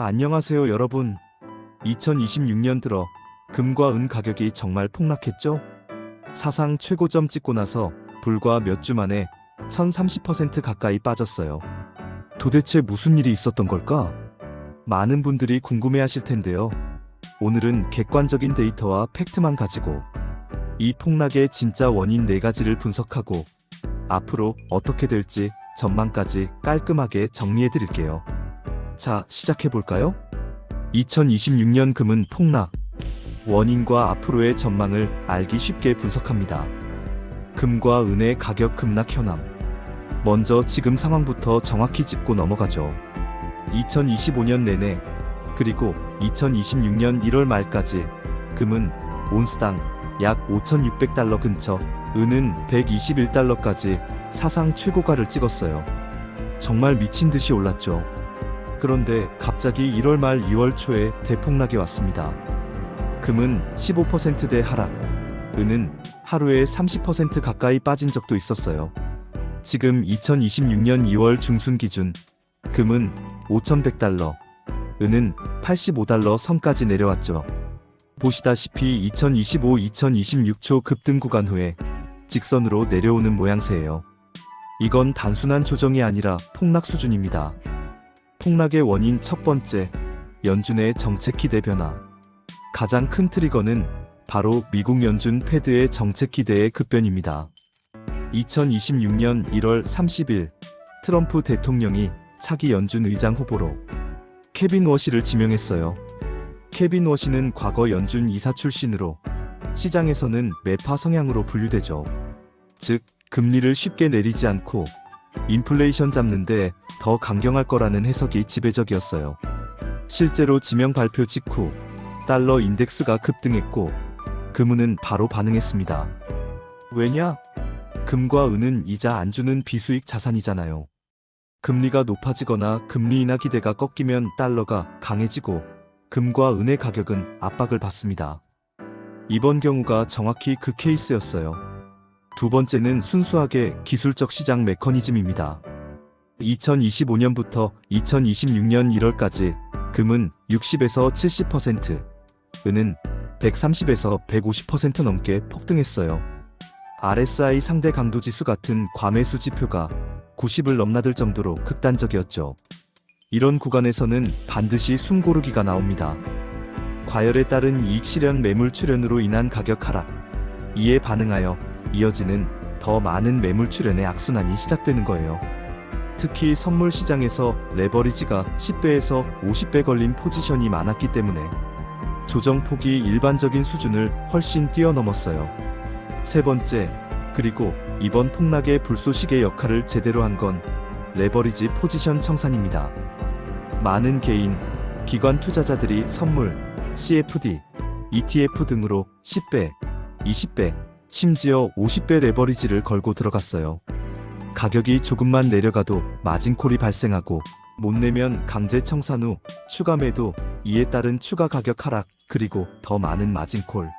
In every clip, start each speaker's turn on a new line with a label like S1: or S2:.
S1: 안녕하세요 여러분. 2026년 들어 금과 은 가격이 정말 폭락했죠? 사상 최고점 찍고 나서 불과 몇 주 만에 1030% 가까이 빠졌어요. 도대체 무슨 일이 있었던 걸까? 많은 분들이 궁금해하실 텐데요. 오늘은 객관적인 데이터와 팩트만 가지고 이 폭락의 진짜 원인 4가지를 분석하고 앞으로 어떻게 될지 전망까지 깔끔하게 정리해 드릴게요. 자, 시작해볼까요? 2026년 금은 폭락, 원인과 앞으로의 전망을 알기 쉽게 분석합니다. 금과 은의 가격 급락 현황. 먼저 지금 상황부터 정확히 짚고 넘어가죠. 2025년 내내, 그리고 2026년 1월 말까지 금은 온스당 약 5,600달러 근처, 은은 121달러까지 사상 최고가를 찍었어요. 정말 미친 듯이 올랐죠. 그런데 갑자기 1월 말 2월 초에 대폭락이 왔습니다. 금은 15%대 하락, 은은 하루에 30% 가까이 빠진 적도 있었어요. 지금 2026년 2월 중순 기준 금은 5,100달러, 은은 85달러 선까지 내려왔죠. 보시다시피 2025-2026초 급등 구간 후에 직선으로 내려오는 모양새예요. 이건 단순한 조정이 아니라 폭락 수준입니다. 폭락의 원인 첫 번째, 연준의 정책 기대 변화. 가장 큰 트리거는 바로 미국 연준 패드의 정책 기대의 급변입니다. 2026년 1월 30일 트럼프 대통령이 차기 연준 의장 후보로 케빈 워시를 지명했어요. 케빈 워시는 과거 연준 이사 출신으로 시장에서는 매파 성향으로 분류되죠. 즉, 금리를 쉽게 내리지 않고 인플레이션 잡는데 더 강경할 거라는 해석이 지배적이었어요. 실제로 지명 발표 직후 달러 인덱스가 급등했고 금은은 바로 반응했습니다. 왜냐? 금과 은은 이자 안 주는 비수익 자산이잖아요. 금리가 높아지거나 금리 인하 기대가 꺾이면 달러가 강해지고 금과 은의 가격은 압박을 받습니다. 이번 경우가 정확히 그 케이스였어요. 두 번째는 순수하게 기술적 시장 메커니즘입니다. 2025년부터 2026년 1월까지 금은 60에서 70%, 은은 130에서 150% 넘게 폭등했어요. RSI 상대 강도 지수 같은 과매수 지표가 90을 넘나들 정도로 극단적이었죠. 이런 구간에서는 반드시 숨고르기가 나옵니다. 과열에 따른 이익 실현 매물 출현으로 인한 가격 하락, 이에 반응하여 이어지는 더 많은 매물 출현의 악순환이 시작되는 거예요. 특히 선물 시장에서 레버리지가 10배에서 50배 걸린 포지션이 많았기 때문에 조정폭이 일반적인 수준을 훨씬 뛰어넘었어요. 세 번째, 그리고 이번 폭락의 불쏘시개 역할을 제대로 한 건 레버리지 포지션 청산입니다. 많은 개인, 기관 투자자들이 선물, CFD, ETF 등으로 10배, 20배, 심지어 50배 레버리지를 걸고 들어갔어요. 가격이 조금만 내려가도 마진콜이 발생하고 못 내면 강제 청산 후 추가 매도, 이에 따른 추가 가격 하락, 그리고 더 많은 마진콜.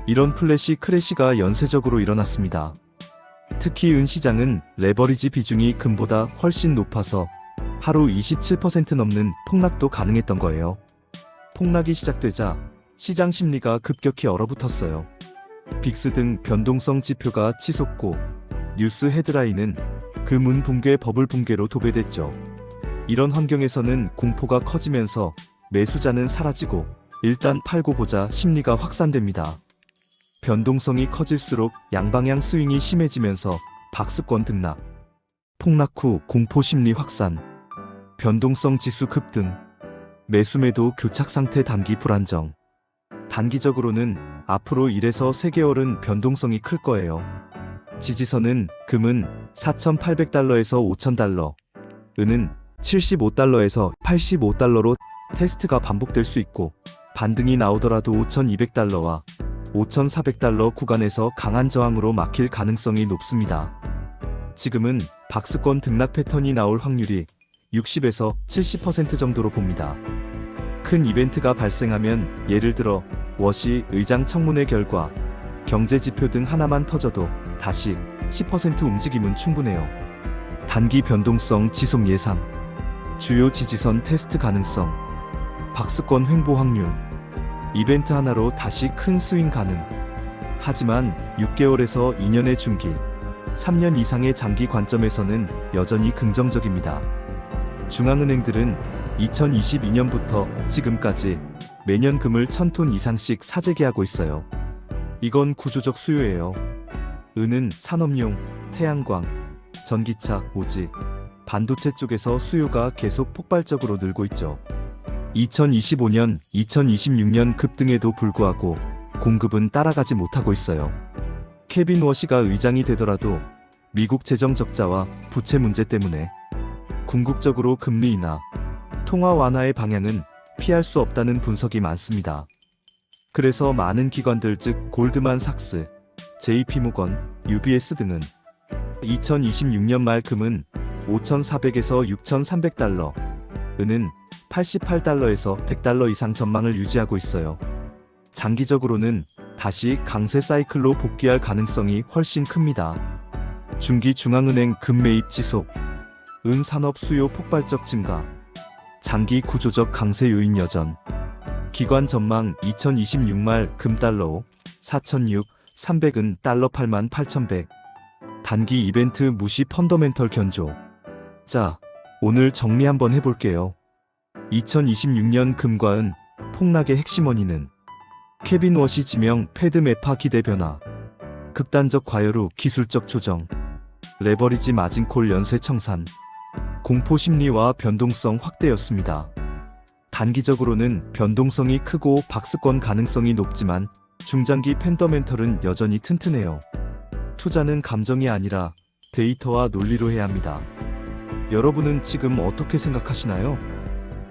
S1: 이런 플래시 크래시가 연쇄적으로 일어났습니다. 특히 은 시장은 레버리지 비중이 금보다 훨씬 높아서 하루 27% 넘는 폭락도 가능했던 거예요. 폭락이 시작되자 시장 심리가 급격히 얼어붙었어요. 빅스 등 변동성 지표가 치솟고 뉴스 헤드라인은 금 붕괴 버블 붕괴로 도배됐죠. 이런 환경에서는 공포가 커지면서 매수자는 사라지고 일단 팔고 보자 심리가 확산됩니다. 변동성이 커질수록 양방향 스윙이 심해지면서 박스권 등락, 폭락 후 공포 심리 확산, 변동성 지수 급등, 매수매도 교착 상태 단기 불안정. 단기적으로는 앞으로 1에서 3개월은 변동성이 클 거예요. 지지선은 금은 4,800달러에서 5,000달러, 은은 75달러에서 85달러로 테스트가 반복될 수 있고 반등이 나오더라도 5,200달러와 5,400달러 구간에서 강한 저항으로 막힐 가능성이 높습니다. 지금은 박스권 등락 패턴이 나올 확률이 60에서 70% 정도로 봅니다. 큰 이벤트가 발생하면 예를 들어 워시 의장 청문회 결과, 경제지표 등 하나만 터져도 다시 10% 움직임은 충분해요. 단기 변동성 지속 예상, 주요 지지선 테스트 가능성, 박스권 횡보 확률. 이벤트 하나로 다시 큰 스윙 가능. 하지만 6개월에서 2년의 중기, 3년 이상의 장기 관점에서는 여전히 긍정적입니다. 중앙은행들은 2022년부터 지금까지 매년 금을 1000톤 이상씩 사재기하고 있어요. 이건 구조적 수요예요. 은은 산업용, 태양광, 전기차, 오지, 반도체 쪽에서 수요가 계속 폭발적으로 늘고 있죠. 2025년, 2026년 급등에도 불구하고 공급은 따라가지 못하고 있어요. 케빈 워시가 의장이 되더라도 미국 재정 적자와 부채 문제 때문에 궁극적으로 금리 인하, 통화 완화의 방향은 피할 수 없다는 분석이 많습니다. 그래서 많은 기관들 즉 골드만삭스, JP모건, UBS 등은 2026년 말 금은 5,400에서 6,300달러, 은은 88달러에서 100달러 이상 전망을 유지하고 있어요. 장기적으로는 다시 강세 사이클로 복귀할 가능성이 훨씬 큽니다. 중기 중앙은행 금 매입 지속, 은 산업 수요 폭발적 증가, 장기 구조적 강세 요인 여전. 기관 전망 2026 말 금 달러 4,600, 300은 달러 88,100. 단기 이벤트 무시 펀더멘털 견조. 자, 오늘 정리 한번 해볼게요. 2026년 금과 은 폭락의 핵심 원인은 케빈 워시 지명 패드 매파 기대 변화, 극단적 과열 후 기술적 조정, 레버리지 마진콜 연쇄 청산, 공포 심리와 변동성 확대였습니다. 단기적으로는 변동성이 크고 박스권 가능성이 높지만 중장기 펀더멘털은 여전히 튼튼해요. 투자는 감정이 아니라 데이터와 논리로 해야 합니다. 여러분은 지금 어떻게 생각하시나요?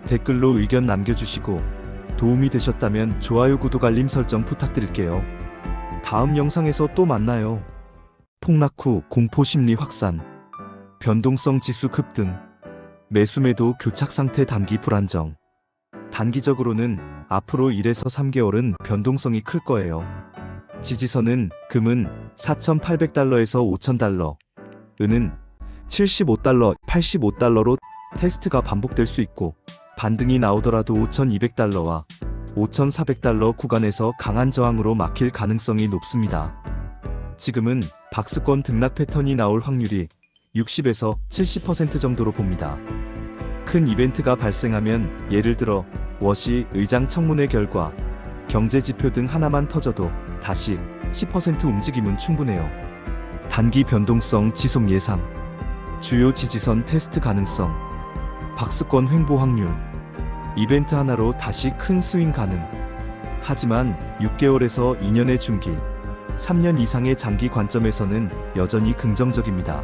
S1: 댓글로 의견 남겨주시고 도움이 되셨다면 좋아요, 구독, 알림 설정 부탁드릴게요. 다음 영상에서 또 만나요. 폭락 후 공포 심리 확산, 변동성 지수 급등, 매수매도 교착 상태 단기 불안정. 단기적으로는 앞으로 1에서 3개월은 변동성이 클 거예요. 지지선은 금은 4,800달러에서 5,000달러, 은은 75달러, 85달러로 테스트가 반복될 수 있고 반등이 나오더라도 5,200달러와 5,400달러 구간에서 강한 저항으로 막힐 가능성이 높습니다. 지금은 박스권 등락 패턴이 나올 확률이 60에서 70% 정도로 봅니다. 큰 이벤트가 발생하면 예를 들어 워시 의장 청문회 결과, 경제지표 등 하나만 터져도 다시 10% 움직임은 충분해요. 단기 변동성 지속 예상, 주요 지지선 테스트 가능성, 박스권 횡보 확률, 이벤트 하나로 다시 큰 스윙 가능. 하지만 6개월에서 2년의 중기, 3년 이상의 장기 관점에서는 여전히 긍정적입니다.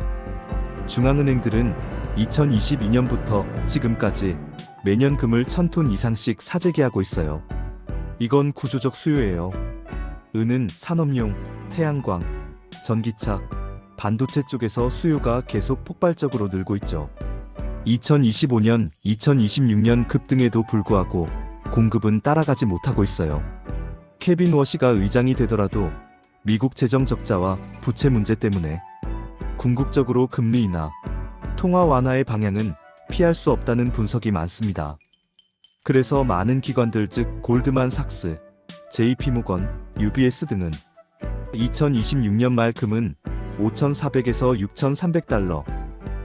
S1: 중앙은행들은 2022년부터 지금까지 매년 금을 1000톤 이상씩 사재기하고 있어요. 이건 구조적 수요예요. 은은 산업용, 태양광, 전기차, 반도체 쪽에서 수요가 계속 폭발적으로 늘고 있죠. 2025년, 2026년 급등에도 불구하고 공급은 따라가지 못하고 있어요. 케빈 워시가 의장이 되더라도 미국 재정 적자와 부채 문제 때문에 궁극적으로 금리 인하, 통화 완화의 방향은 피할 수 없다는 분석이 많습니다. 그래서 많은 기관들 즉 골드만삭스, JP모건, UBS 등은 2026년 말 금은 5,400에서 6,300달러,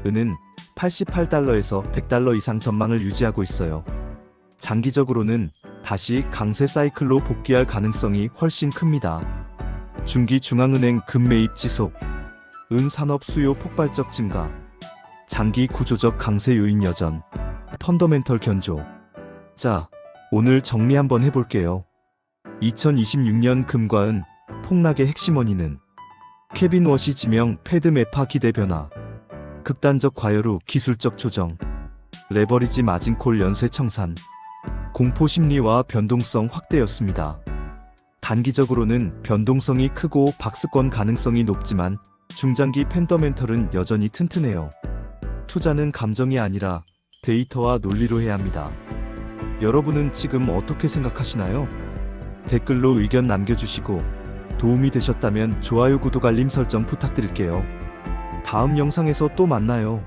S1: 은은 88달러에서 100달러 이상 전망을 유지하고 있어요. 장기적으로는 다시 강세 사이클로 복귀할 가능성이 훨씬 큽니다. 중기 중앙은행 금 매입 지속, 은 산업 수요 폭발적 증가, 장기 구조적 강세 요인 여전, 펀더멘털 견조. 자, 오늘 정리 한번 해볼게요. 2026년 금과 은 폭락의 핵심 원인은 케빈 워시 지명 패드 매파 기대 변화, 극단적 과열 후 기술적 조정, 레버리지 마진콜 연쇄 청산, 공포 심리와 변동성 확대였습니다. 단기적으로는 변동성이 크고 박스권 가능성이 높지만 중장기 펀더멘털은 여전히 튼튼해요. 투자는 감정이 아니라 데이터와 논리로 해야 합니다. 여러분은 지금 어떻게 생각하시나요? 댓글로 의견 남겨주시고 도움이 되셨다면 좋아요, 구독, 알림 설정 부탁드릴게요. 다음 영상에서 또 만나요.